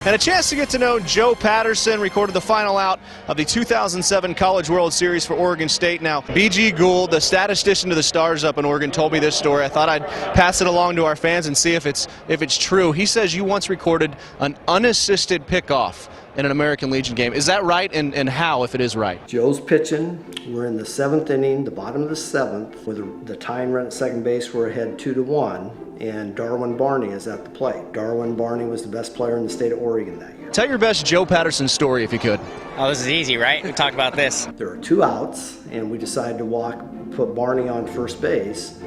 And a chance to get to know Joe Paterson. Recorded the final out of the 2007 College World Series for Oregon State. Now, B.G. Gould, the statistician to the Stars up in Oregon, told me this story. I thought I'd pass it along to our fans and see if it's true. He says you once recorded an unassisted pickoff in an American Legion game. Is that right, and how, if it is right? Joe's pitching. We're in the 7th inning, the bottom of the 7th, with the tying run at second base. We're ahead 2-1, and Darwin Barney is at the plate. Darwin Barney was the best player in the state of Oregon that year. Tell your best Joe Paterson story, if you could. Oh, this is easy, right? We talked about this. There are 2 outs, and we decided to put Barney on first base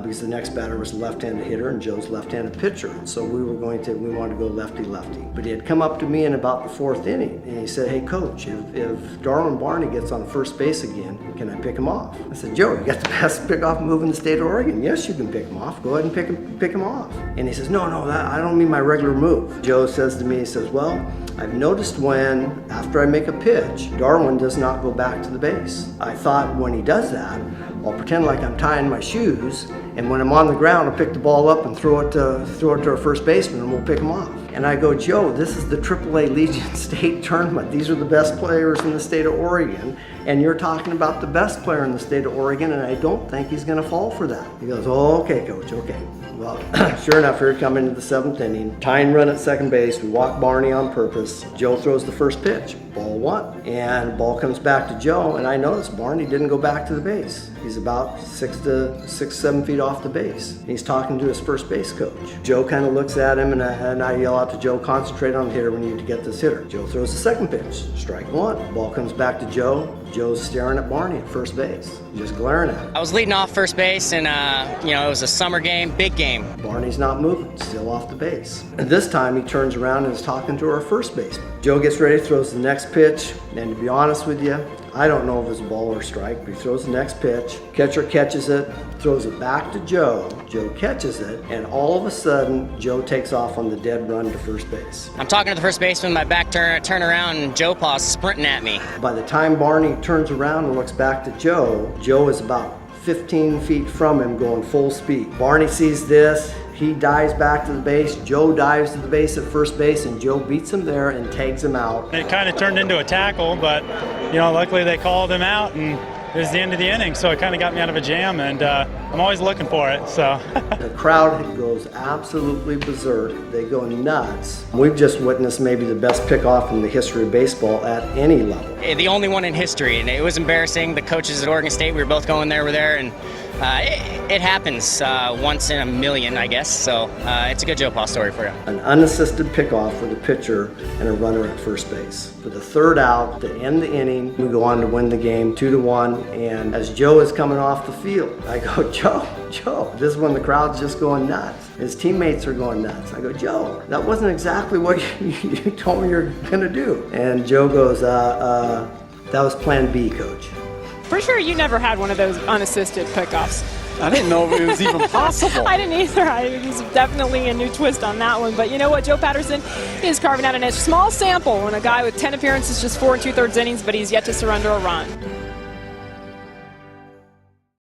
because the next batter was a left-handed hitter and Joe's left-handed pitcher. So we wanted to go lefty-lefty. But he had come up to me in about the 4th inning, and he said, "Hey, Coach, if Darwin Barney gets on first base again, can I pick him off?" I said, "Joe, you got the best pickoff move in the state of Oregon. Yes, you can pick him off. Go ahead and pick him off." And he says, "No, I don't mean my regular move." Joe says to me, he says, "Well, I've noticed when, after I make a pitch, Darwin does not go back to the base. I thought when he does that, I'll pretend like I'm tying my shoes, and when I'm on the ground, I'll pick the ball up and throw it to our first baseman, and we'll pick him off." And I go, "Joe, this is the AAA Legion State Tournament. These are the best players in the state of Oregon, and you're talking about the best player in the state of Oregon, and I don't think he's going to fall for that." He goes, "Oh, okay, Coach, okay." Well, sure enough, here we come into the 7th inning. Tying run at second base. We walk Barney on purpose. Joe throws the first pitch. Ball 1. And the ball comes back to Joe, and I notice Barney didn't go back to the base. He's about 6-7 feet off the base. And he's talking to his first base coach. Joe kind of looks at him, and I yell out to Joe, "Concentrate on the hitter. We need to get this hitter." Joe throws the second pitch. Strike 1. Ball comes back to Joe. Joe's staring at Barney at first base, just glaring at him. I was leading off first base, and it was a summer game, big game. Barney's not moving, still off the base. And this time he turns around and is talking to our first baseman. Joe gets ready, throws the next pitch, and to be honest with you, I don't know if it's a ball or a strike, but he throws the next pitch. Catcher catches it, throws it back to Joe. Joe catches it, and all of a sudden, Joe takes off on the dead run to first base. I'm talking to the first baseman, my back turn around, and Joe Pa's sprinting at me. By the time Barney turns around and looks back to Joe, Joe is about 15 feet from him going full speed. Barney sees this. He dives back to the base. Joe dives to the base at first base, and Joe beats him there and tags him out. It kind of turned into a tackle, but luckily they called him out, and it was the end of the inning, so it kind of got me out of a jam, and I'm always looking for it. So the crowd goes absolutely berserk. They go nuts. We've just witnessed maybe the best pickoff in the history of baseball at any level. The only one in history, and it was embarrassing. The coaches at Oregon State, we were both going there, and it happens once in a million, I guess. So it's a good Joe Pa story for you. An unassisted pickoff with a pitcher and a runner at first base. For the 3rd out, to end the inning, we go on to win the game 2-1. And as Joe is coming off the field, I go, Joe, this is when the crowd's just going nuts. His teammates are going nuts. I go, "Joe, that wasn't exactly what you told me you were going to do." And Joe goes, "That was plan B, Coach." For sure you never had one of those unassisted pickoffs. I didn't know it was even possible. I didn't either. It was definitely a new twist on that one. But you know what? Joe Paterson is carving out a small sample when a guy with 10 appearances, just 4 2/3 innings, but he's yet to surrender a run.